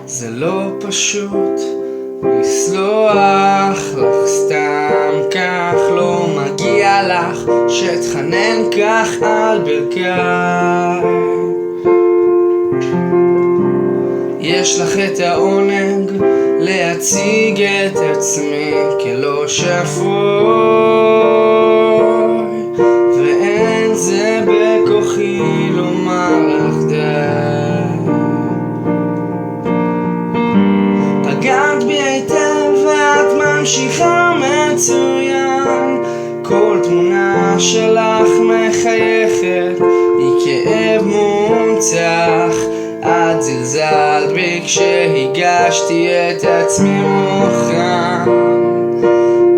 זה לא פשוט לסלוח לך סתם כך, לא מגיע לך שתחנן כך על ברכיי. יש לך את העונג להציג את עצמי כלא שפוי, ואין זה בכוחי לומר לך די. פגעת בי היטב ואת ממשיכה מצוין, כל תמונה שלך מחייכת היא כאב מונצח. את זלזלת בי כשהגשתי את עצמי מוכן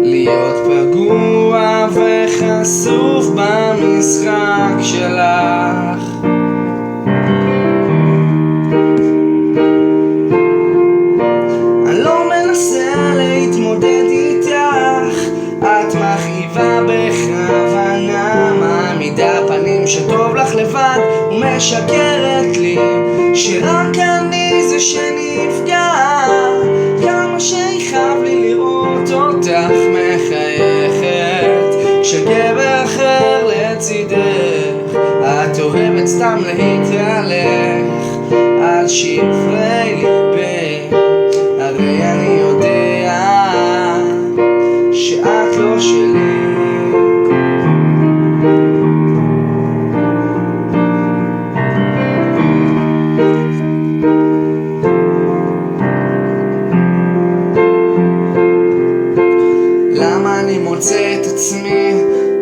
להיות פגוע וחשוף במשחק שלך. אני לא מנסה להתמודד איתך, את מכאיבה בכוונה, מעמידה פנים שטוב לך לבד ומשקרת לי שרק אני זה שנפגע. כמה שיכאב לי לראות אותך מחייכת כשגבר אחר לצידך. את אוהבת סתם להתהלך על שפרי ליבי, הרי אני יודע שאת לא שלי. למה אני מוצא את עצמי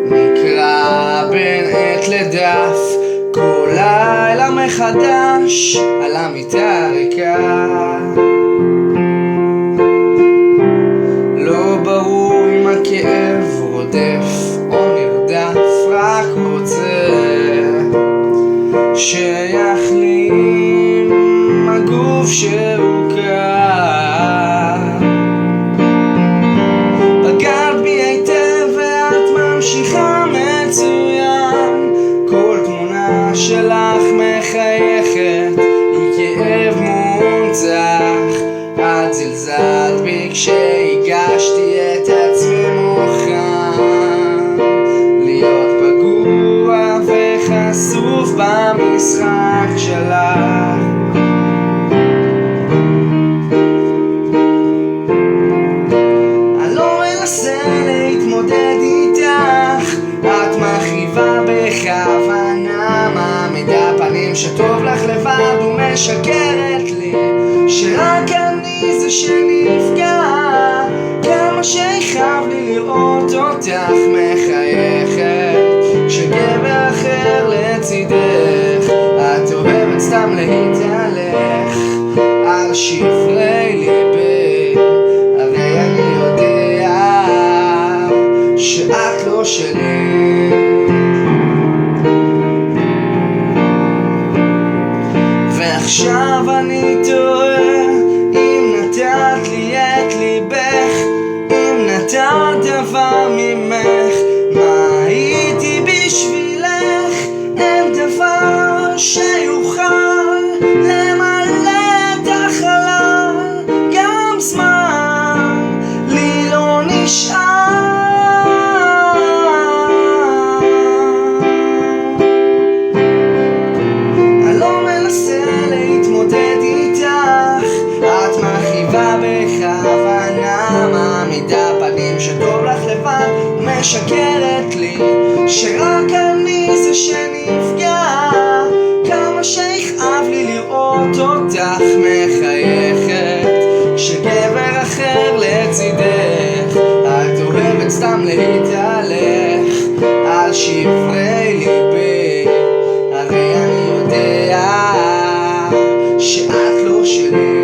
נקרא בין עת לדף, כל לילה מחדש על המיטה הריקה. לא ברור אם הכאב רודף או נרדף, רק רוצה שיחלים הגוף שהוקע. פגעת בי היטב ואת ממשיכה מצוין, כל תמונה שלך מחייכת היא כאב מונצח. את זלזלת בי כשהגשתי את עצמי מוכן להיות פגוע וחשוף במשחק שלך. להתמודד איתך, את מכאיבה בכוונה, מעמידה פנים שטוב לך לבד ומשקרת לי שרק אני זה שנפגע. כמה שיכאב לי לראות אותך מחייכת כשגבר אחר לצידך. את אוהבת סתם להתהלך על שפרי ליבי, הרי אני יודע שאת לא שלי. ועכשיו אני תוהה אם נתת לי את ליבך, אם נתת דבר ממך, מה הייתי בשבילך? אין דבר שיוכל למלא את החלל, גם זמן לי לא נשאר. בכוונה מעמידה פנים שטוב לך לבד ומשקרת לי שרק אני זה שנפגע. כמה שיכאב לי לראות אותך מחייכת כשגבר אחר לצידך. את אוהבת סתם להתהלך על שפרי ליבי, הרי אני יודע שאת לא שלי.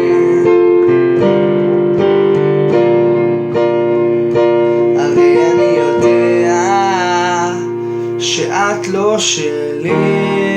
שאת לא שלי.